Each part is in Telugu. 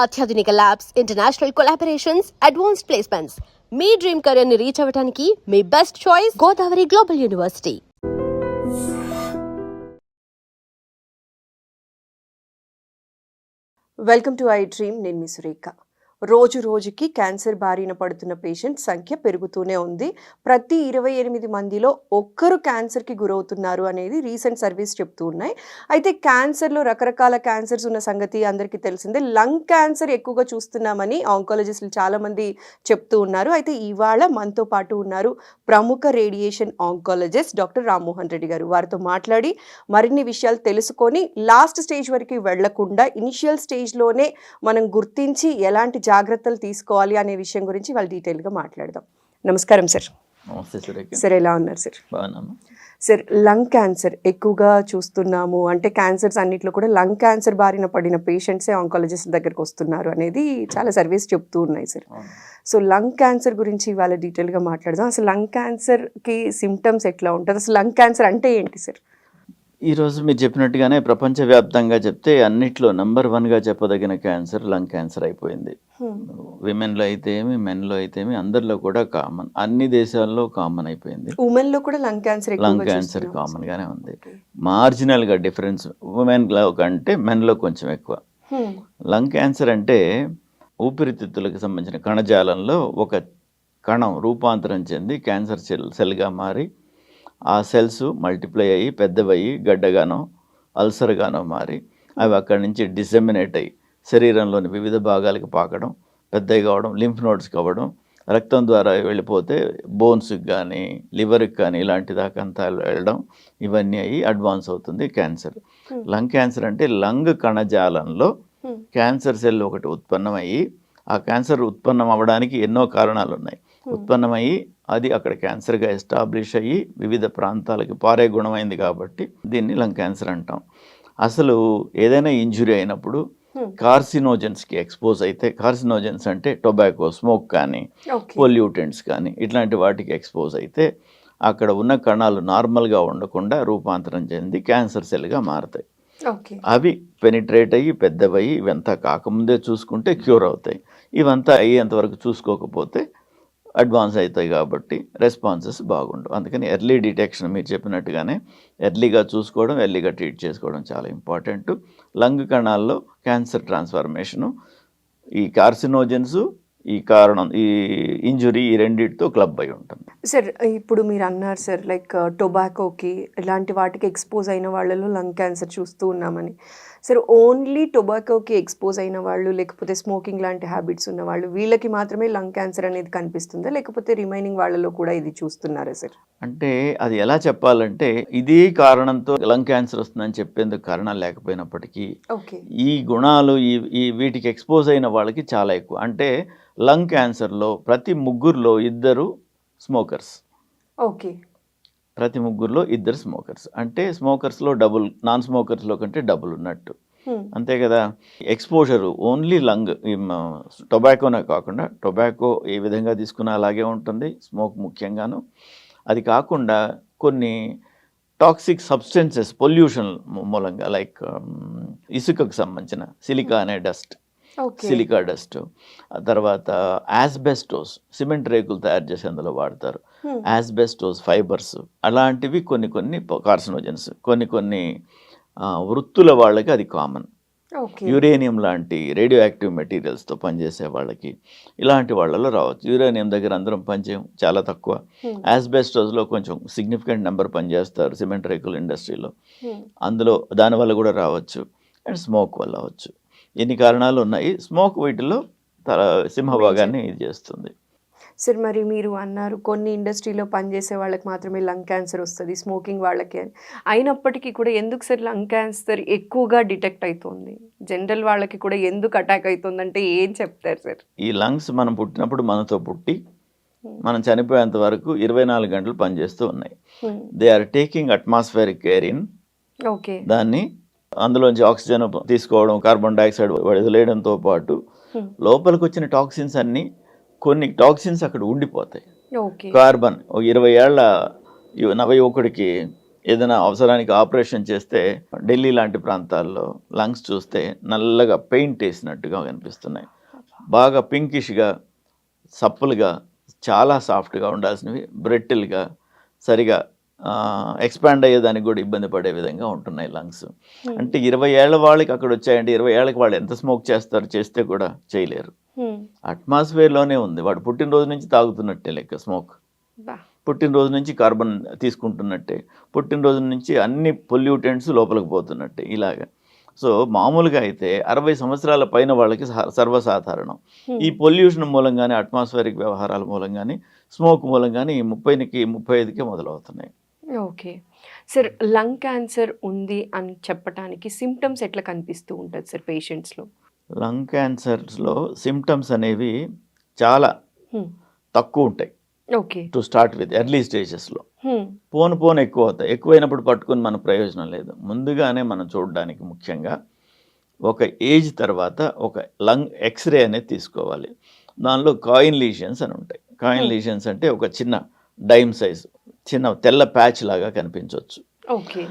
అత్యాధునిక labs, international collaborations, advanced placements. మీ డ్రీమ్ కెరీర్ ని రీచ్ అవ్వడానికి మీ best choice Godavari global university. Welcome to iDream. నేను మీ సురేఖ. రోజు రోజుకి క్యాన్సర్ బారిన పడుతున్న పేషెంట్ సంఖ్య పెరుగుతూనే ఉంది. ప్రతి 28 మందిలో ఒక్కరు క్యాన్సర్కి గురవుతున్నారు అనేది రీసెంట్ సర్వీస్ చెప్తూ ఉన్నాయి. అయితే క్యాన్సర్లో రకరకాల క్యాన్సర్స్ ఉన్న సంగతి అందరికీ తెలిసిందే. లంగ్ క్యాన్సర్ ఎక్కువగా చూస్తున్నామని ఆంకాలజిస్టులు చాలామంది చెప్తూ ఉన్నారు. అయితే ఇవాళ మనతో పాటు ఉన్నారు ప్రముఖ radiation oncologist doctor Rammohan Reddy గారు. వారితో మాట్లాడి మరిన్ని విషయాలు తెలుసుకొని లాస్ట్ స్టేజ్ వరకు వెళ్లకుండా ఇనిషియల్ స్టేజ్లోనే మనం గుర్తించి ఎలాంటి జాగ్రత్తలు తీసుకోవాలి అనే విషయం గురించి వాళ్ళు డీటెయిల్గా మాట్లాడదాం. నమస్కారం సార్. నమస్తే సురేఖ. సార్, ఎలా ఉన్నారు సార్? బాగున్నాము సార్. లంగ్ క్యాన్సర్ ఎక్కువగా చూస్తున్నాము, అంటే క్యాన్సర్స్ అన్నిట్లో కూడా లంగ్ క్యాన్సర్ బారిన పడిన పేషెంట్సే ఆంకాలజిస్ట్ దగ్గరికి వస్తున్నారు అనేది చాలా సర్వీస్ చెప్తూ ఉన్నాయి సార్. సో లంగ్ క్యాన్సర్ గురించి ఇవాళ డీటెయిల్గా మాట్లాడదాం. అసలు లంగ్ క్యాన్సర్కి సిమ్టమ్స్ ఎట్లా ఉంటుంది, అసలు లంగ్ క్యాన్సర్ అంటే ఏంటి సార్? ఈరోజు మీరు చెప్పినట్టుగానే ప్రపంచవ్యాప్తంగా చెప్తే అన్నిట్లో నెంబర్ 1గా చెప్పదగిన క్యాన్సర్ లంగ్ క్యాన్సర్ అయిపోయింది. విమెన్లో అయితే ఏమి, మెన్లో అయితే ఏమి, అందరిలో కూడా కామన్, అన్ని దేశాల్లో కామన్ అయిపోయింది. ఉమెన్లో కూడా లంగ్ క్యాన్సర్ కామన్గానే ఉంది. మార్జినల్గా డిఫరెన్స్ ఉమెన్లో కంటే మెన్లో కొంచెం ఎక్కువ. లంగ్ క్యాన్సర్ అంటే ఊపిరితిత్తులకు సంబంధించిన కణజాలంలో ఒక కణం రూపాంతరం చెంది క్యాన్సర్ సెల్గా మారి ఆ సెల్స్ మల్టిప్లై అయ్యి పెద్దవయ్యి గడ్డగానో అల్సర్గానో మారి అవి అక్కడి నుంచి డిసెమినేట్ అయ్యి శరీరంలోని వివిధ భాగాలకు పాకడం, పెద్దవి కావడం, లింఫ్ నోడ్స్కి అవ్వడం, రక్తం ద్వారా వెళ్ళిపోతే బోన్స్కి కానీ లివర్కి కానీ ఇలాంటి దాకా అంతా వెళ్ళడం, ఇవన్నీ అయ్యి అడ్వాన్స్ అవుతుంది క్యాన్సర్. లంగ్ క్యాన్సర్ అంటే లంగ్ కణజాలంలో క్యాన్సర్ సెల్ ఒకటి ఉత్పన్నమయ్యి ఆ క్యాన్సర్ ఉత్పన్నం అవ్వడానికి ఎన్నో కారణాలు ఉన్నాయి. ఉత్పన్నమయ్యి అది అక్కడ క్యాన్సర్గా ఎస్టాబ్లిష్ అయ్యి వివిధ ప్రాంతాలకి పారే గుణమైంది కాబట్టి దీన్ని లంగ్ క్యాన్సర్ అంటాం. అసలు ఏదైనా ఇంజురీ అయినప్పుడు కార్సినోజెన్స్కి ఎక్స్పోజ్ అయితే, కార్సినోజెన్స్ అంటే టొబాకో, స్మోక్ కానీ పొల్యూటెంట్స్ కానీ ఇట్లాంటి వాటికి ఎక్స్పోజ్ అయితే అక్కడ ఉన్న కణాలు నార్మల్గా ఉండకుండా రూపాంతరం చెంది క్యాన్సర్ సెల్గా మారుతాయి. అవి పెనిట్రేట్ అయ్యి పెద్దవయ్యి ఇవంతా కాకముందే చూసుకుంటే క్యూర్ అవుతాయి. ఇవంతా అయ్యేంతవరకు చూసుకోకపోతే అడ్వాన్స్ అవుతాయి కాబట్టి రెస్పాన్సెస్ బాగుండవు. అందుకని ఎర్లీ డిటెక్షన్ మీరు చెప్పినట్టుగానే ఎర్లీగా చూసుకోవడం, ఎర్లీగా ట్రీట్ చేసుకోవడం చాలా ఇంపార్టెంట్. లంగ్ కణాల్లో క్యాన్సర్ ట్రాన్స్ఫర్మేషను ఈ కార్సినోజెన్స్, ఈ కారణం, ఈ ఇంజురీ, ఈ రెండింటితో క్లబ్ అయి ఉంటుంది. సార్, ఇప్పుడు మీరు అన్నారు సార్, లైక్ టొబాకోకి ఇలాంటి వాటికి ఎక్స్పోజ్ అయిన వాళ్ళలో లంగ్ క్యాన్సర్ చూస్తూ ఉన్నామని. సార్, ఓన్లీ టొబాకోకి ఎక్స్పోజ్ అయిన వాళ్ళు, లేకపోతే స్మోకింగ్ లాంటి హ్యాబిట్స్ ఉన్న వాళ్ళు, వీళ్ళకి మాత్రమే లంగ్ క్యాన్సర్ అనేది కనిపిస్తుందా, లేకపోతే రిమైనింగ్ వాళ్ళలో కూడా ఇది చూస్తున్నారా సార్? అంటే అది ఎలా చెప్పాలంటే, ఇదే కారణంతో లంగ్ క్యాన్సర్ వస్తుందని చెప్పేందుకు కారణాలు లేకపోయినప్పటికీ ఈ గుణాలు ఈ వీటికి ఎక్స్పోజ్ అయిన వాళ్ళకి చాలా ఎక్కువ. అంటే లంగ్ క్యాన్సర్లో ప్రతి 3 2 స్మోకర్స్. ఓకే. ప్రతి 3 2 స్మోకర్స్ అంటే స్మోకర్స్లో డబుల్, నాన్ స్మోకర్స్లో కంటే డబుల్ ఉన్నట్టు. అంతే కదా. ఎక్స్పోజరు ఓన్లీ లంగ్, టొబాకోనే కాకుండా టొబాకో ఏ విధంగా తీసుకున్నా అలాగే ఉంటుంది, స్మోక్ ముఖ్యంగాను. అది కాకుండా కొన్ని టాక్సిక్ సబ్స్టెన్సెస్ పొల్యూషన్ మూలంగా, లైక్ ఇసుకకు సంబంధించిన సిలికా అనే డస్ట్, సిలికా డస్ట్, తర్వాత యాస్బెస్టోస్, సిమెంట్ రేకులు తయారు చేసి అందులో వాడతారు, యాస్బెస్టోస్ ఫైబర్స్, అలాంటివి కొన్ని కార్సినోజెన్స్. కొన్ని వృత్తుల వాళ్ళకి అది కామన్. యురేనియం లాంటి రేడియో యాక్టివ్ మెటీరియల్స్తో పనిచేసే వాళ్ళకి ఇలాంటి వాళ్ళలో రావచ్చు. యురేనియం దగ్గర అందరం పనిచేయం, చాలా తక్కువ. యాస్బెస్టోస్లో కొంచెం సిగ్నిఫికెంట్ నెంబర్ పనిచేస్తారు సిమెంట్ రేకుల ఇండస్ట్రీలో, అందులో దానివల్ల కూడా రావచ్చు. అండ్ స్మోక్ వల్ల అవచ్చు. ఎన్ని కారణాలు ఉన్నాయి. స్మోక్ వీటిలో సింహభాగాన్ని ఇది చేస్తుంది. సార్, మరి మీరు అన్నారు కొన్ని ఇండస్ట్రీలో పనిచేసే వాళ్ళకి మాత్రమే లంగ్ క్యాన్సర్ వస్తుంది, స్మోకింగ్ వాళ్ళకి అని. అయినప్పటికీ కూడా ఎందుకు సార్ లంగ్ క్యాన్సర్ ఎక్కువగా డిటెక్ట్ అవుతుంది? జనరల్ వాళ్ళకి కూడా ఎందుకు అటాక్ అవుతుంది అంటే ఏం చెప్తారు సార్? ఈ లంగ్స్ మనం పుట్టినప్పుడు మనతో పుట్టి మనం చనిపోయేంత వరకు 24 గంటలు పనిచేస్తూ ఉన్నాయి. They are taking atmospheric air in. దాన్ని అందులోంచి ఆక్సిజన్ తీసుకోవడం, కార్బన్ డైఆక్సైడ్ వదిలేయడంతో పాటు లోపలికి వచ్చిన టాక్సిన్స్ అన్నీ, కొన్ని టాక్సిన్స్ అక్కడ ఉండిపోతాయి. కార్బన్ 20 ఏళ్ల నవ యువకుడికి ఏదైనా అవసరానికి ఆపరేషన్ చేస్తే ఢిల్లీ లాంటి ప్రాంతాల్లో లంగ్స్ చూస్తే నల్లగా పెయింట్ వేసినట్టుగా కనిపిస్తున్నాయి. బాగా పింకిష్గా, సప్పులుగా, చాలా సాఫ్ట్గా ఉండాల్సినవి బ్రెట్టిల్గా, సరిగా ఎక్స్పాండ్ అయ్యేదానికి కూడా ఇబ్బంది పడే విధంగా ఉంటున్నాయి లంగ్స్. అంటే 20 ఏళ్ల వాళ్ళకి అక్కడ వచ్చాయంటే 20 ఏళ్ళకి వాళ్ళు ఎంత స్మోక్ చేస్తారు, చేస్తే కూడా చేయలేరు. అట్మాస్ఫియర్లోనే ఉంది. వాడు పుట్టినరోజు నుంచి తాగుతున్నట్టే లెక్క స్మోక్. పుట్టినరోజు నుంచి కార్బన్ తీసుకుంటున్నట్టే, పుట్టినరోజు నుంచి అన్ని పొల్యూటెంట్స్ లోపలికి పోతున్నట్టే ఇలాగా. సో మామూలుగా అయితే 60 సంవత్సరాల పైన వాళ్ళకి సర్వసాధారణం. ఈ పొల్యూషన్ మూలంగానే, అట్మాస్ఫియరిక్ వ్యవహారాల మూలంగానే, స్మోక్ మూలంగానే ఈ 30కి 35కే మొదలవుతున్నాయి. ఓకే సార్, లంగ్ క్యాన్సర్ ఉంది అని చెప్పడానికి సిమ్టమ్స్ ఎట్లా కనిపిస్తూ ఉంటుంది సార్ పేషెంట్స్లో? లంగ్ క్యాన్సర్స్లో సిమ్టమ్స్ అనేవి చాలా తక్కువ ఉంటాయి. Okay, to start with early స్టేజెస్లో. పోను ఎక్కువ అవుతాయి. ఎక్కువైనప్పుడు పట్టుకుని మన ప్రయోజనం లేదు. ముందుగానే మనం చూడడానికి ముఖ్యంగా ఒక ఏజ్ తర్వాత ఒక లంగ్ ఎక్స్రే అనేది తీసుకోవాలి. దానిలో కాయిన్ లీషన్స్ అని ఉంటాయి. కాయిన్ లీషన్స్ అంటే ఒక చిన్న డైమ్ సైజ్, చిన్న తెల్ల ప్యాచ్ లాగా కనిపించవచ్చు. ఓకే,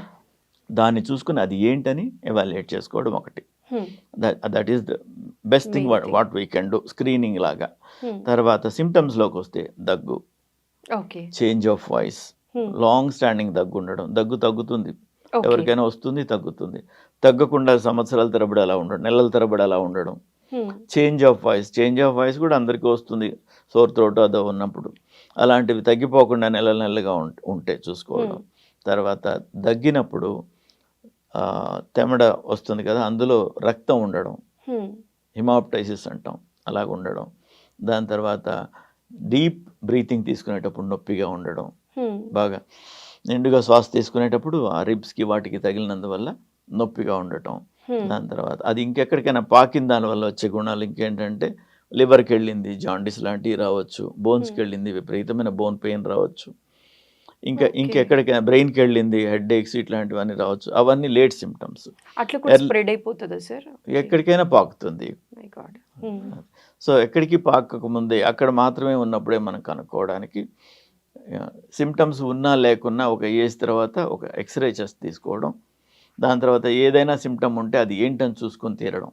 దాన్ని చూసుకుని అది ఏంటని ఎవాల్యుయేట్ చేసుకోవడం ఒకటి. That is the best thing what we can do, screening లాగా. తర్వాత సిమ్టమ్స్లోకి వస్తే దగ్గు, change of voice, long standing దగ్గు ఉండడం. దగ్గు తగ్గుతుంది, ఎవరికైనా వస్తుంది, తగ్గుతుంది. తగ్గకుండా సంవత్సరాల తరబడి అలా ఉండడం, నెలల తరబడి అలా ఉండడం. చేంజ్ ఆఫ్ వాయిస్ కూడా అందరికీ వస్తుంది, సోర్ త్రోట్ అదో ఉన్నప్పుడు. అలాంటివి తగ్గిపోకుండా నెలలుగా ఉంటే చూసుకోవడం. తర్వాత దగ్గినప్పుడు తెమడ వస్తుంది కదా, అందులో రక్తం ఉండడం, హిమాప్టైసిస్ అంటాం, అలాగ ఉండడం. దాని తర్వాత డీప్ బ్రీతింగ్ తీసుకునేటప్పుడు నొప్పిగా ఉండడం, బాగా నిండుగా శ్వాస తీసుకునేటప్పుడు ఆ రిబ్స్కి వాటికి తగిలినందువల్ల నొప్పిగా ఉండటం. దాని తర్వాత అది ఇంకెక్కడికైనా పాకిన దానివల్ల వచ్చే గుణాలు ఇంకేంటంటే లివర్కి వెళ్ళింది, జాండీస్ లాంటివి రావచ్చు. బోన్స్కి వెళ్ళింది, విపరీతమైన బోన్ పెయిన్ రావచ్చు. ఇంకెక్కడికైనా బ్రెయిన్కి వెళ్ళింది, హెడ్ ఏక్స్ ఇట్లాంటివన్నీ రావచ్చు. అవన్నీ లేట్ సిమ్టమ్స్. స్ప్రెడ్ అయిపోతుందా సార్? ఎక్కడికైనా పాకుతుంది. సో ఎక్కడికి పాకకముందే అక్కడ మాత్రమే ఉన్నప్పుడే మనం కనుక్కోవడానికి, సిమ్టమ్స్ ఉన్నా లేకున్నా ఒక ఏజ్ తర్వాత ఒక ఎక్స్రే చెస్ట్ తీసుకోవడం. దాని తర్వాత ఏదైనా సిమ్టమ్ ఉంటే అది ఏంటని చూసుకొని తీరడం.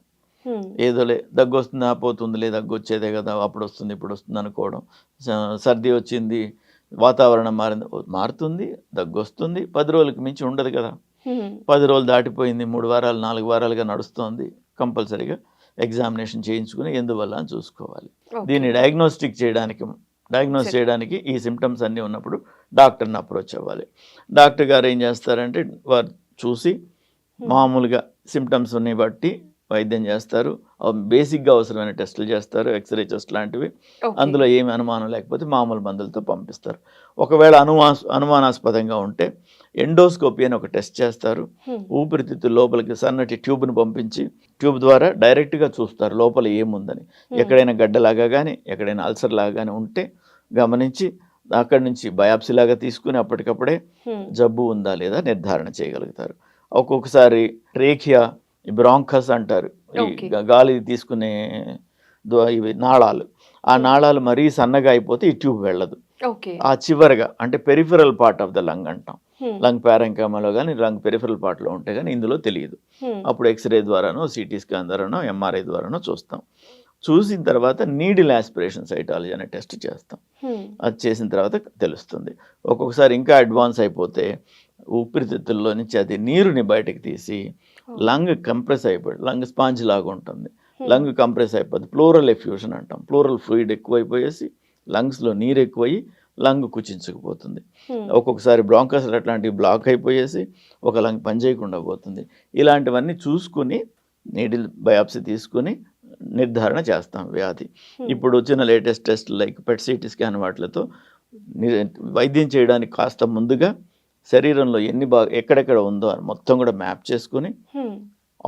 ఏదోలే దగ్గు వస్తుందా, పోతుందిలే, దగ్గు వచ్చేదే కదా, అప్పుడు వస్తుంది ఇప్పుడు వస్తుంది అనుకోవడం. సర్ది వచ్చింది, వాతావరణం మారుతుంది, దగ్గు వస్తుంది, 10 రోజులకి మించి ఉండదు కదా. 10 రోజులు దాటిపోయింది, 3 వారాలు 4 వారాలుగా నడుస్తోంది, కంపల్సరీగా ఎగ్జామినేషన్ చేయించుకుని ఎందువల్ల అని చూసుకోవాలి. దీన్ని డయాగ్నోస్ చేయడానికి ఈ సిమ్టమ్స్ అన్నీ ఉన్నప్పుడు డాక్టర్ని అప్రోచ్ అవ్వాలి. డాక్టర్ గారు ఏం చేస్తారంటే వారు చూసి మామూలుగా సిమ్టమ్స్ని బట్టి వైద్యం చేస్తారు. బేసిక్గా అవసరమైన టెస్టులు చేస్తారు, ఎక్స్రే టెస్ట్ లాంటివి. అందులో ఏమి అనుమానం లేకపోతే మామూలు మందులతో పంపిస్తారు. ఒకవేళ అనుమానాస్పదంగా ఉంటే ఎండోస్కోపీ అని ఒక టెస్ట్ చేస్తారు. ఊపిరితిత్తుల లోపలికి సన్నటి ట్యూబ్ను పంపించి ట్యూబ్ ద్వారా డైరెక్ట్గా చూస్తారు లోపల ఏముందని. ఎక్కడైనా గడ్డలాగా కానీ ఎక్కడైనా అల్సర్ లాగా కానీ ఉంటే గమనించి అక్కడి నుంచి బయాప్సీ లాగా తీసుకుని అప్పటికప్పుడే జబ్బు ఉందా లేదా నిర్ధారణ చేయగలుగుతారు. ఒక్కొక్కసారి ట్రేకియా, బ్రాంకస్ అంటారు, ఈ గాలి తీసుకునే ఇవి నాళాలు. ఆ నాళాలు మరీ సన్నగా అయిపోతే ఈ ట్యూబ్ వెళ్ళదు. ఆ చివరగా అంటే peripheral part of the lung అంటాం. లంగ్ ప్యారెంకమాలో కానీ లంగ్ పెరిఫరల్ పార్ట్లో ఉంటే కానీ ఇందులో తెలియదు. అప్పుడు ఎక్స్రే ద్వారానో, సిటీ స్కాన్ ద్వారానో, ఎంఆర్ఐ ద్వారానో చూస్తాం. చూసిన తర్వాత నీడిల్ ఆస్పిరేషన్ సైటాలజీ అనే టెస్ట్ చేస్తాం. అది చేసిన తర్వాత తెలుస్తుంది. ఒక్కొక్కసారి ఇంకా అడ్వాన్స్ అయిపోతే ఊపిరితిత్తుల్లో నుంచి అది నీరుని బయటకు తీసి లంగ్ కంప్రెస్ అయిపోయి, లంగ్ స్పాంజ్ లాగా ఉంటుంది, లంగ్ కంప్రెస్ అయిపోతుంది. ప్లూరల్ ఎఫ్యూషన్ అంటాం. ప్లూరల్ ఫ్లూయిడ్ ఎక్కువైపోయేసి లంగ్స్లో నీరు ఎక్కువయ్యి లంగ్ కుచించుకుపోతుంది. ఒక్కొక్కసారి బ్రాంకస్ అట్లాంటివి బ్లాక్ అయిపోయేసి ఒక లంగ్ పనిచేయకుండా పోతుంది. ఇలాంటివన్నీ చూసుకుని నీడిల్ బయాప్సీ తీసుకుని నిర్ధారణ చేస్తాం వ్యాధి. ఇప్పుడు వచ్చిన latest test like PET CT scan వాటిలతో వైద్యం చేయడానికి కాస్త ముందుగా శరీరంలో ఎక్కడెక్కడ ఉందో అని మొత్తం కూడా మ్యాప్ చేసుకుని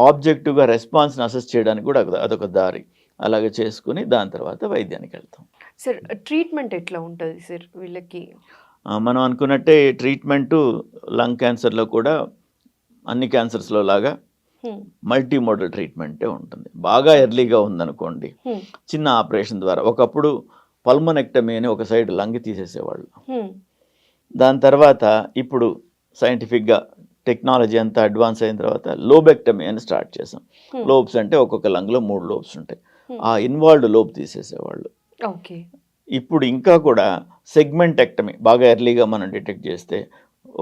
ఆబ్జెక్టివ్గా రెస్పాన్స్ని అసెస్ చేయడానికి కూడా అదొక దారి. అలాగే చేసుకుని దాని తర్వాత వైద్యానికి వెళ్తాం. సార్ ట్రీట్మెంట్ ఎట్లా ఉంటుంది సార్ వీళ్ళకి? మనం అనుకున్నట్టే ట్రీట్మెంటు లంగ్ క్యాన్సర్లో కూడా అన్ని క్యాన్సర్స్లో లాగా మల్టీ మోడల్ ట్రీట్మెంటే ఉంటుంది. బాగా ఎర్లీగా ఉందనుకోండి, చిన్న ఆపరేషన్ ద్వారా, ఒకప్పుడు పల్మనెక్టమీ అని ఒక సైడ్ లంగ్ తీసేసేవాళ్ళు. దాని తర్వాత ఇప్పుడు సైంటిఫిక్గా టెక్నాలజీ అంతా అడ్వాన్స్ అయిన తర్వాత లోబెక్టమీ అని స్టార్ట్ చేసాం. లోబ్స్ అంటే ఒక్కొక్క లంగ్లో 3 లోబ్స్ ఉంటాయి. ఆ ఇన్వాల్వ్డ్ లోబ్ తీసేసేవాళ్ళు. ఓకే. ఇప్పుడు ఇంకా కూడా సెగ్మెంటెక్టమీ బాగా ఎర్లీగా మనం డిటెక్ట్ చేస్తే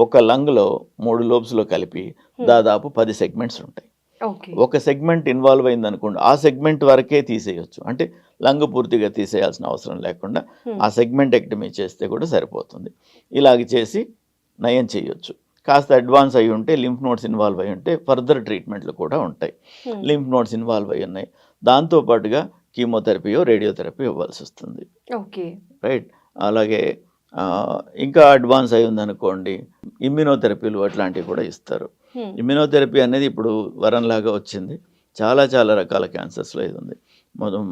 ఒక లంగ్లో 3 లోబ్స్లో కలిపి దాదాపు 10 సెగ్మెంట్స్ ఉంటాయి. ఓకే. ఒక సెగ్మెంట్ ఇన్వాల్వ్ అయింది అనుకోండి, ఆ సెగ్మెంట్ వరకే తీసేయచ్చు. అంటే లంగ్ పూర్తిగా తీసేయాల్సిన అవసరం లేకుండా ఆ సెగ్మెంటెక్టమీ చేస్తే కూడా సరిపోతుంది. ఇలాగ చేసి నయం చేయొచ్చు. కాస్త అడ్వాన్స్ అయి ఉంటే లింఫ్ నోడ్స్ ఇన్వాల్వ్ అయి ఉంటే ఫర్దర్ ట్రీట్మెంట్లు కూడా ఉంటాయి. లింఫ్ నోడ్స్ ఇన్వాల్వ్ అయి ఉన్నాయి, దాంతోపాటుగా కీమోథెరపీయో రేడియోథెరపీ ఇవ్వాల్సి వస్తుంది. ఓకే. రైట్. అలాగే ఇంకా అడ్వాన్స్ అయి ఉందనుకోండి, ఇమ్యూనోథెరపీలు అట్లాంటివి కూడా ఇస్తారు. ఇమ్యూనోథెరపీ అనేది ఇప్పుడు వరంలాగా వచ్చింది. చాలా చాలా రకాల క్యాన్సర్స్లో ఇది ఉంది.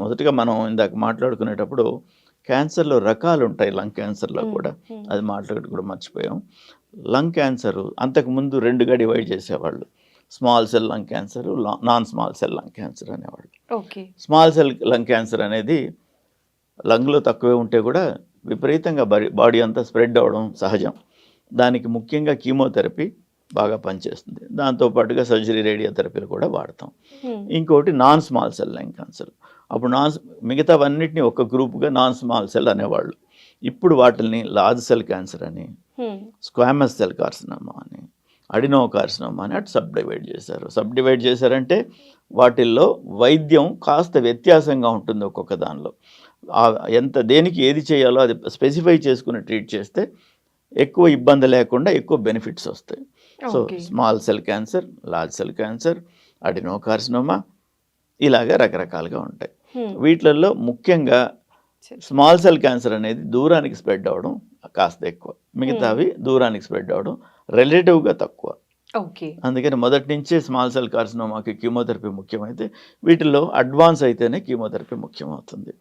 మొదటిగా మనం ఇందాక మాట్లాడుకునేటప్పుడు క్యాన్సర్లో రకాలు ఉంటాయి. లంగ్ క్యాన్సర్లో కూడా అది మాట్లాడి కూడా మర్చిపోయాం. లంగ్ క్యాన్సర్ అంతకుముందు 2గా డివైడ్ చేసేవాళ్ళు. Small cell lung cancer, non small cell lung cancer అనేవాళ్ళు. Okay. Small cell lung cancer అనేది లంగ్లో తక్కువే ఉంటే కూడా విపరీతంగా బాడీ అంతా స్ప్రెడ్ అవ్వడం సహజం. దానికి ముఖ్యంగా కీమోథెరపీ బాగా పనిచేస్తుంది. దాంతోపాటుగా సర్జరీ రేడియోథెరపీలు కూడా వాడతాం. ఇంకోటి non small cell lung cancer. అప్పుడు మిగతావన్నిటిని ఒక గ్రూప్గా నాన్ స్మాల్ సెల్ అనేవాళ్ళు. ఇప్పుడు వాటిని లార్జ్ సెల్ క్యాన్సర్ అని, స్క్వామస్ సెల్ కార్సినోమా అని, అడినో కార్సినోమా అని అటు సబ్ డివైడ్ చేశారంటే వాటిల్లో వైద్యం కాస్త వ్యత్యాసంగా ఉంటుంది. ఒక్కొక్క దానిలో దేనికి ఏది చేయాలో అది స్పెసిఫై చేసుకుని ట్రీట్ చేస్తే ఎక్కువ ఇబ్బంది లేకుండా ఎక్కువ బెనిఫిట్స్ వస్తాయి. So small cell cancer, large cell cancer, Adreno carcinoma ఇలాగా రకరకాలుగా ఉంటాయి. వీటిల్లో ముఖ్యంగా స్మాల్ సెల్ క్యాన్సర్ అనేది దూరానికి స్ప్రెడ్ అవ్వడం కాస్త ఎక్కువ, మిగతావి దూరానికి స్ప్రెడ్ అవ్వడం రిలేటివ్గా తక్కువ. అందుకని మొదటి నుంచే స్మాల్ సెల్ కార్సినోమాకి కీమోథెరపీ ముఖ్యమైతే వీటిల్లో అడ్వాన్స్ అయితేనే కీమోథెరపీ ముఖ్యమవుతుంది.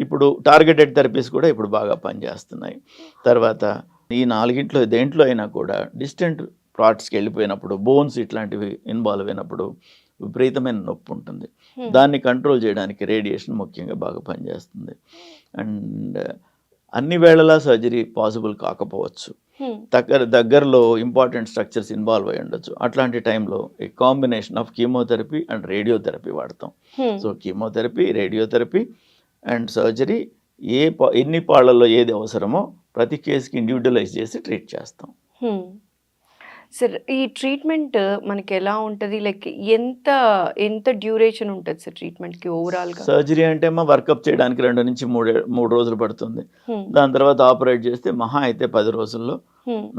ఇప్పుడు టార్గెటెడ్ థెరపీస్ కూడా ఇప్పుడు బాగా పనిచేస్తున్నాయి. తర్వాత ఈ 4 దేంట్లో అయినా కూడా డిస్టెంట్ పార్ట్స్కి వెళ్ళిపోయినప్పుడు, బోన్స్ ఇట్లాంటివి ఇన్వాల్వ్ అయినప్పుడు విపరీతమైన నొప్పి ఉంటుంది. దాన్ని కంట్రోల్ చేయడానికి రేడియేషన్ ముఖ్యంగా బాగా పనిచేస్తుంది. అండ్ అన్ని వేళలా సర్జరీ పాసిబుల్ కాకపోవచ్చు. దగ్గరలో ఇంపార్టెంట్ స్ట్రక్చర్స్ ఇన్వాల్వ్ అయి ఉండొచ్చు. అట్లాంటి టైంలో ఈ combination of chemotherapy and radiotherapy వాడతాం. So chemotherapy, radiotherapy and surgery ఎన్ని పాళ్ళల్లో ఏది అవసరమో ప్రతి కేసుకి ఇండివిజువలైజ్ చేసి ట్రీట్ చేస్తాం. సార్, ఈ ట్రీట్మెంట్ మనకి ఎలా ఉంటుంది? లైక్ ఎంత డ్యూరేషన్ ఉంటుంది సార్ ట్రీట్మెంట్కి ఓవరాల్గా? సర్జరీ అంటే వర్కప్ చేయడానికి 2 నుంచి 3 రోజులు పడుతుంది. దాని తర్వాత ఆపరేట్ చేస్తే మహా అయితే 10 రోజుల్లో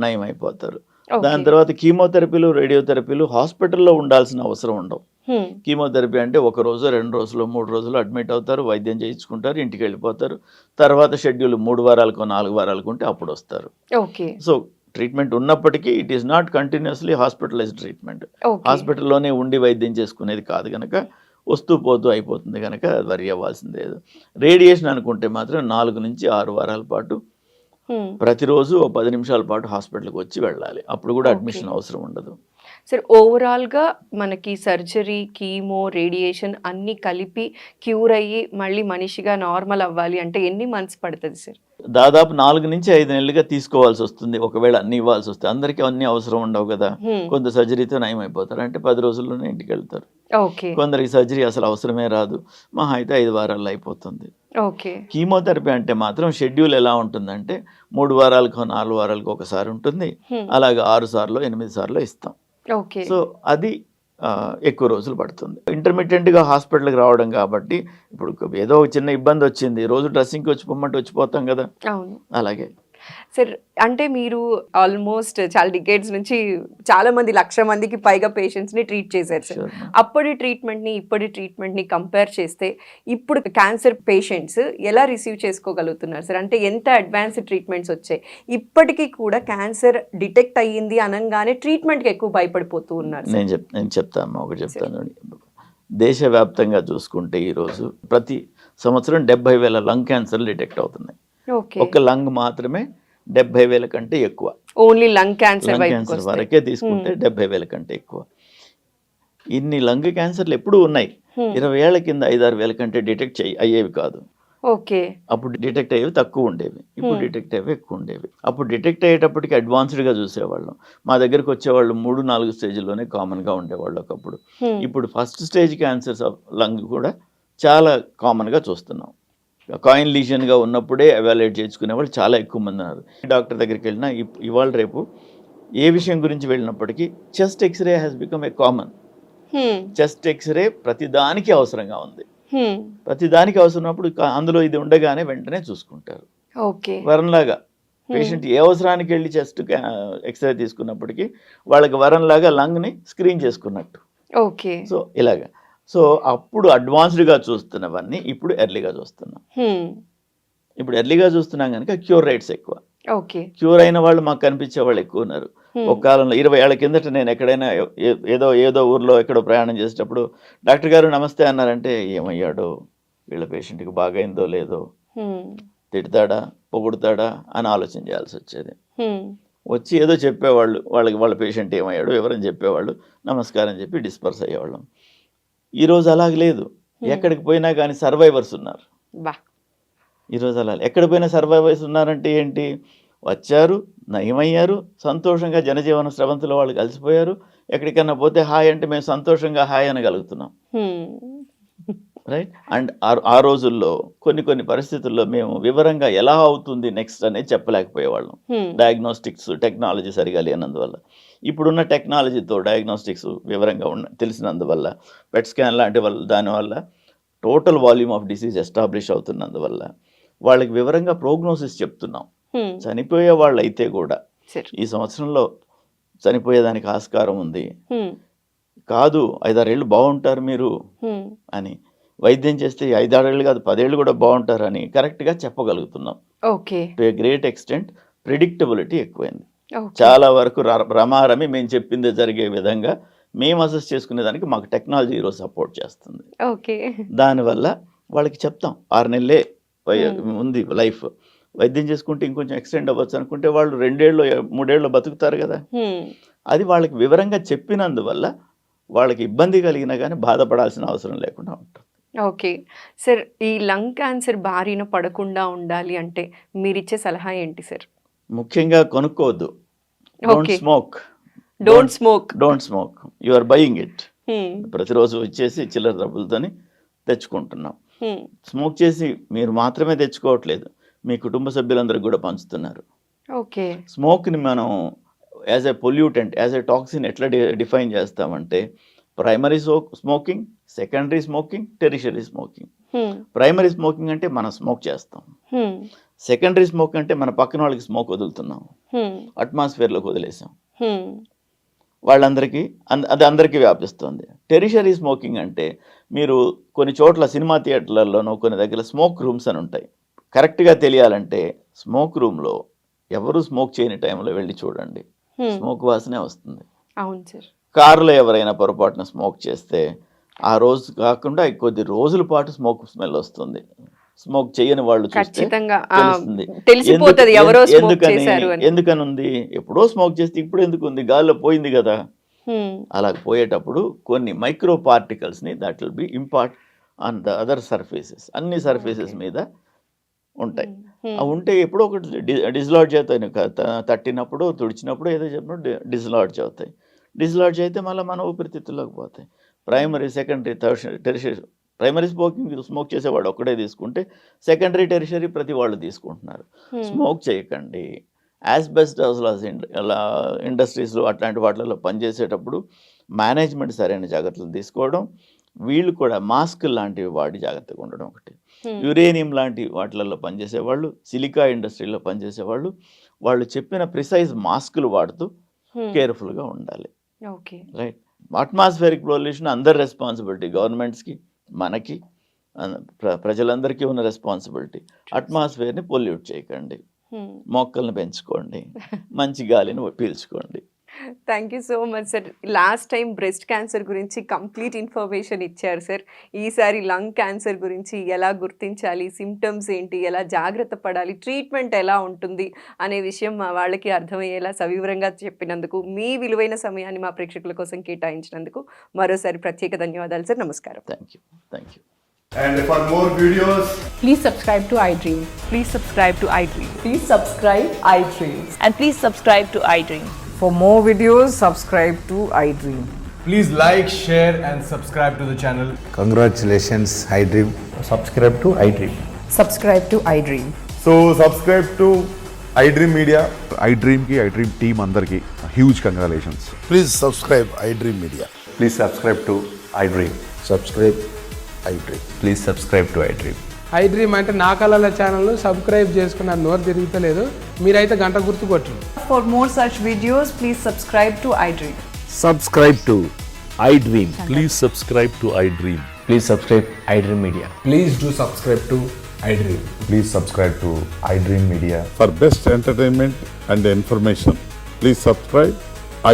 నయం అయిపోతారు. దాని తర్వాత కీమోథెరపీలు, రేడియోథెరపీలు హాస్పిటల్లో ఉండాల్సిన అవసరం ఉండవు. కీమోథెరపీ అంటే 1 రోజు, 2 రోజులు, 3 రోజులు అడ్మిట్ అవుతారు, వైద్యం చేయించుకుంటారు, ఇంటికి వెళ్ళిపోతారు. తర్వాత షెడ్యూల్ 3 వారాలకో 4 వారాలకు ఉంటే అప్పుడు వస్తారు. సో ట్రీట్మెంట్ ఉన్నప్పటికీ it is not continuously hospitalised treatment. హాస్పిటల్లోనే ఉండి వైద్యం చేసుకునేది కాదు కనుక వస్తూ పోతూ అయిపోతుంది కనుక వరి అవ్వాల్సింది లేదు. రేడియేషన్ అనుకుంటే మాత్రం 4 నుంచి 6 వారాల పాటు ప్రతిరోజు 10 నిమిషాల పాటు హాస్పిటల్కి వచ్చి వెళ్ళాలి. అప్పుడు కూడా అడ్మిషన్ అవసరం ఉండదు. సార్, ఓవరాల్గా మనకి సర్జరీ, కీమో, రేడియేషన్ అన్నీ కలిపి క్యూర్ అయ్యి మళ్ళీ మనిషిగా నార్మల్ అవ్వాలి అంటే ఎన్ని మంత్స్ పడుతుంది సార్? దాదాపు 4 నుంచి 5 నెలలుగా తీసుకోవాల్సి వస్తుంది. ఒకవేళ అన్ని ఇవ్వాల్సి వస్తే అందరికీ అన్ని అవసరం ఉండవు కదా. కొంత సర్జరీతో నయం అయిపోతారు, అంటే 10 రోజుల్లోనే ఇంటికి వెళ్తారు. కొందరికి సర్జరీ అసలు అవసరమే రాదు, మహా అయితే 5 వారాల్లో అయిపోతుంది. కీమోథెరపీ అంటే మాత్రం షెడ్యూల్ ఎలా ఉంటుందంటే 3 వారాలకు 4 వారాలకు ఒకసారి ఉంటుంది. అలాగే 6 సార్లు 8 సార్లు ఇస్తాం. సో అది ఎక్కువ రోజులు పడుతుంది. ఇంటర్మీడియట్గా హాస్పిటల్కి రావడం కాబట్టి ఇప్పుడు ఏదో చిన్న ఇబ్బంది వచ్చింది, రోజు డ్రెస్సింగ్కి వచ్చి పొమ్మంటే వచ్చిపోతాం కదా. అలాగే సార్, అంటే మీరు ఆల్మోస్ట్ చాలా డికేడ్స్ నుంచి చాలా మంది 1,00,000 మందికి పైగా పేషెంట్స్ని ట్రీట్ చేశారు సార్. అప్పటి ట్రీట్మెంట్ని ఇప్పటి ట్రీట్మెంట్ని కంపేర్ చేస్తే ఇప్పుడు క్యాన్సర్ పేషెంట్స్ ఎలా రిసీవ్ చేసుకోగలుగుతున్నారు సార్? అంటే ఎంత అడ్వాన్స్డ్ ట్రీట్మెంట్స్ వచ్చాయి, ఇప్పటికీ కూడా క్యాన్సర్ డిటెక్ట్ అయ్యింది అనగానే ట్రీట్మెంట్కి ఎక్కువ భయపడిపోతూ ఉన్నారు. నేను చెప్తాను, ఒకటి చెప్తాను. దేశవ్యాప్తంగా చూసుకుంటే ఈరోజు ప్రతి సంవత్సరం 70,000 లంగ్ క్యాన్సర్లు డిటెక్ట్ అవుతున్నాయి. ఒక లంగ్ మాత్రమే 70,000 కంటే ఎక్కువ. ఓన్లీ లంగ్ క్యాన్సర్ వరకే తీసుకుంటే 70,000 కంటే ఎక్కువ. ఇన్ని లంగ్ క్యాన్సర్లు ఎప్పుడూ ఉన్నాయి. 20 ఏళ్ల కింద 5-6 వేల కంటే డిటెక్ట్ అయ్యేవి కాదు. ఓకే. అప్పుడు డిటెక్ట్ అయ్యేవి తక్కువ ఉండేవి, ఇప్పుడు డిటెక్ట్ అయ్యేవి ఎక్కువ ఉండేవి. అప్పుడు డిటెక్ట్ అయ్యేటప్పటికి అడ్వాన్స్డ్గా చూసేవాళ్ళం. మా దగ్గరికి వచ్చేవాళ్ళు 3-4 స్టేజ్లోనే కామన్గా ఉండేవాళ్ళు ఒకప్పుడు. ఇప్పుడు first stage cancers of lung కూడా చాలా కామన్గా చూస్తున్నాం. కాయిన్ లీజన్గా ఉన్నప్పుడే ఎవాల్యుయేట్ చేసుకునే వాళ్ళు చాలా ఎక్కువ మంది ఉన్నారు. డాక్టర్ దగ్గరికి వెళ్ళినా ఇవాళ రేపు ఏ విషయం గురించి వెళ్ళినప్పటికీ chest X-ray has become a common. Chest X-ray ప్రతిదానికి అవసరంగా ఉంది. ప్రతిదానికి అవసరమైనప్పుడు అందులో ఇది ఉండగానే వెంటనే చూసుకుంటారు. ఓకే. వరంలాగా పేషెంట్ ఏ అవసరానికి వెళ్ళి చెస్ట్ ఎక్స్రే తీసుకున్నప్పటికీ వాళ్ళకి వరంలాగా లంగ్ని స్క్రీన్ చేసుకున్నట్టు. ఓకే. సో ఇలాగా. సో అప్పుడు అడ్వాన్స్డ్గా చూస్తున్నవన్నీ ఇప్పుడు ఎర్లీగా చూస్తున్నాం. ఇప్పుడు ఎర్లీగా చూస్తున్నాం కనుక క్యూర్ రేట్స్ ఎక్కువ. ఓకే. క్యూర్ అయిన వాళ్ళు మాకు కనిపించే వాళ్ళు ఎక్కువ ఉన్నారు. ఒక కాలంలో 20 ఏళ్ల కిందట నేను ఎక్కడైనా ఏదో ఊర్లో ఎక్కడో ప్రయాణం చేసేటప్పుడు డాక్టర్ గారు నమస్తే అన్నారంటే ఏమయ్యాడో, వీళ్ళ పేషెంట్కి బాగైందో లేదో, తిడతాడా పొగుడతాడా అని ఆలోచన చేయాల్సి వచ్చేది. వచ్చి ఏదో చెప్పేవాళ్ళు, వాళ్ళ పేషెంట్ ఏమయ్యాడో వివరం చెప్పేవాళ్ళు, నమస్కారం చెప్పి డిస్పర్స్ అయ్యేవాళ్ళం. ఈరోజు అలాగ లేదు. ఎక్కడికి పోయినా కానీ సర్వైవర్స్ ఉన్నారు. ఈరోజు అలా ఎక్కడ పోయినా సర్వైవర్స్ ఉన్నారంటే ఏంటి, వచ్చారు, నయమయ్యారు, సంతోషంగా జనజీవన స్రవంతిలో వాళ్ళు కలిసిపోయారు. ఎక్కడికన్నా పోతే హాయ్ అంటే మేము సంతోషంగా హాయ్ అనగలుగుతున్నాం. రైట్. అండ్ ఆ రోజుల్లో కొన్ని పరిస్థితుల్లో మేము వివరంగా ఎలా అవుతుంది నెక్స్ట్ అనేది చెప్పలేకపోయేవాళ్ళం. డయాగ్నోస్టిక్స్ టెక్నాలజీ సరిగా లేనందువల్ల. ఇప్పుడున్న టెక్నాలజీతో డయాగ్నోస్టిక్స్ వివరంగా తెలిసినందువల్ల, పెట్ స్కాన్ లాంటి దానివల్ల total volume of disease establish అవుతున్నందువల్ల వాళ్ళకి వివరంగా ప్రోగ్నోసిస్ చెప్తున్నాం. చనిపోయే వాళ్ళు అయితే కూడా ఈ సంవత్సరంలో చనిపోయేదానికి ఆస్కారం ఉంది, కాదు 5-6 ఏళ్ళు బాగుంటారు మీరు అని వైద్యం చేస్తే 5-6 ఏళ్ళు కాదు 10 ఏళ్ళు కూడా బాగుంటారు అని కరెక్ట్గా చెప్పగలుగుతున్నాం. Okay. To a great extent predictability ఎక్కువైంది. చాలా వరకు రమారమి మేము చెప్పింది జరిగే విధంగా మేము అసెస్ చేసుకునే దానికి మాకు టెక్నాలజీ ఈరోజు సపోర్ట్ చేస్తుంది. ఓకే. దానివల్ల వాళ్ళకి చెప్తాం 6 నెలలే ఉంది లైఫ్, వైద్యం చేసుకుంటే ఇంకొంచెం ఎక్స్టెండ్ అవ్వచ్చు అనుకుంటే వాళ్ళు 2 ఏళ్ళు 3 ఏళ్ళు బతుకుతారు కదా. అది వాళ్ళకి వివరంగా చెప్పినందువల్ల వాళ్ళకి ఇబ్బంది కలిగినా కానీ బాధపడాల్సిన అవసరం లేకుండా ఉంటుంది. ఓకే సార్, ఈ లంగ్ క్యాన్సర్ బారిన పడకుండా ఉండాలి అంటే మీరిచ్చే సలహా ఏంటి సార్? ముఖ్యంగా కొనుక్కోవద్దు. Don't smoke, you are buying it. ప్రతిరోజు వచ్చేసి చిల్లర డబ్బులతోని తెచ్చుకుంటున్నాం. స్మోక్ చేసి మీరు మాత్రమే తెచ్చుకోవట్లేదు, మీ కుటుంబ సభ్యులందరికీ కూడా పంచుతున్నారు. ఓకే. స్మోక్ని మనం as a pollutant, as a toxin ఎట్లా డిఫైన్ చేస్తామంటే primary smoking, secondary smoking, tertiary smoking. Primary smoking అంటే మనం స్మోక్ చేస్తాం, సెకండరీ స్మోక్ అంటే మన పక్కన వాళ్ళకి స్మోక్ వదులుతున్నాం, అట్మాస్ఫియర్లోకి వదిలేసాం, వాళ్ళందరికీ అది అందరికీ వ్యాపిస్తుంది. టెరిషరీ స్మోకింగ్ అంటే మీరు కొన్ని చోట్ల సినిమా థియేటర్లలోనూ కొన్ని దగ్గర స్మోక్ రూమ్స్ అని ఉంటాయి. కరెక్ట్గా తెలియాలంటే స్మోక్ రూమ్లో ఎవరు స్మోక్ చేయని టైంలో వెళ్ళి చూడండి, స్మోక్ వాసనే వస్తుంది. అవును సార్. కారులో ఎవరైనా పొరపాటున స్మోక్ చేస్తే ఆ రోజు కాకుండా కొద్ది రోజుల పాటు స్మోక్ స్మెల్ వస్తుంది. స్మోక్ చేయని వాళ్ళు చూస్తే తెలుస్తుంది ఎందుకని ఉంది. ఎప్పుడో స్మోక్ చేస్తే ఇప్పుడు ఎందుకు ఉంది, గాల్లో పోయింది కదా. అలా పోయేటప్పుడు కొన్ని మైక్రో పార్టికల్స్ని that will be impart on the other surfaces, అన్ని సర్ఫేసెస్ మీద ఉంటాయి. అవి ఉంటే ఎప్పుడో ఒకటి డిస్లాడ్జ్ అవుతాయి, తట్టినప్పుడు తుడిచినప్పుడు ఏదో చెప్పినప్పుడు డిస్లాడ్జ్ అవుతాయి. డిస్లాడ్జ్ అయితే మళ్ళీ మన ఊపిరితిత్తుల్లోకి పోతాయి. Primary, secondary, tertiary. Primary smoke చేసేవాడు ఒక్కడే తీసుకుంటే సెకండరీ, టెరిషరీ ప్రతి వాళ్ళు తీసుకుంటున్నారు. స్మోక్ చేయకండి. యాస్బెస్టాస్ ఇండస్ట్రీస్లో అట్లాంటి వాటిల్లో పనిచేసేటప్పుడు మేనేజ్మెంట్ సరైన జాగ్రత్తలు తీసుకోవడం, వీళ్ళు కూడా మాస్క్ లాంటివి వాడి జాగ్రత్తగా ఉండడం ఒకటి. యురేనియం లాంటి వాటిలలో పనిచేసేవాళ్ళు, సిలికా ఇండస్ట్రీలో పనిచేసేవాళ్ళు, వాళ్ళు చెప్పిన ప్రిసైజ్ మాస్కులు వాడుతూ కేర్ఫుల్గా ఉండాలి. రైట్. అట్మాస్ఫియరిక్ పొల్యూషన్ అందరి రెస్పాన్సిబిలిటీ, గవర్నమెంట్స్కి, మనకి, ప్రజలందరికీ ఉన్న రెస్పాన్సిబిలిటీ. అట్మాస్ఫియర్ని పొల్యూట్ చేయకండి, మొక్కల్ని పెంచుకోండి, మంచి గాలిని పీల్చుకోండి. Thank you so much sir. Last time breast cancer గురించి కంప్లీట్ ఇన్ఫర్మేషన్ ఇచ్చారు సార్. ఈసారి లంగ్ క్యాన్సర్ గురించి ఎలా గుర్తించాలి, సిమ్టమ్స్ ఏంటి, ఎలా జాగ్రత్త పడాలి, ట్రీట్మెంట్ ఎలా ఉంటుంది అనే విషయం మా వాళ్ళకి అర్థమయ్యేలా సవివరంగా చెప్పినందుకు, మీ విలువైన సమయాన్ని మా ప్రేక్షకుల కోసం కేటాయించినందుకు మరోసారి ప్రత్యేక ధన్యవాదాలు సార్. నమస్కారం. Thank you. And for more videos, Please subscribe to iDream. Please subscribe to iDream. Please subscribe iDream. And please subscribe to iDream. For more videos, subscribe to iDream. Please like, share and subscribe to the channel. Congratulations, iDream. Subscribe to iDream. Subscribe to iDream. So subscribe to iDream Media. iDream ki iDream team అందరికి huge congratulations. Please subscribe iDream Media. Please subscribe to iDream. Subscribe iDream. Please subscribe to iDream. iDream అంటే నా కళల ఛానల్ సబ్స్క్రైబ్ చేసుకున్న నోరు తిరుగుతలేదు, మీరైతే గంట గుర్తు కొట్టండి. For more such videos, please subscribe to iDream. Subscribe to iDream. Please subscribe to iDream. Please subscribe iDream Media. Please do subscribe to iDream. Please subscribe to iDream Media. For best entertainment and information, please subscribe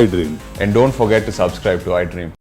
iDream. And don't forget to subscribe to iDream.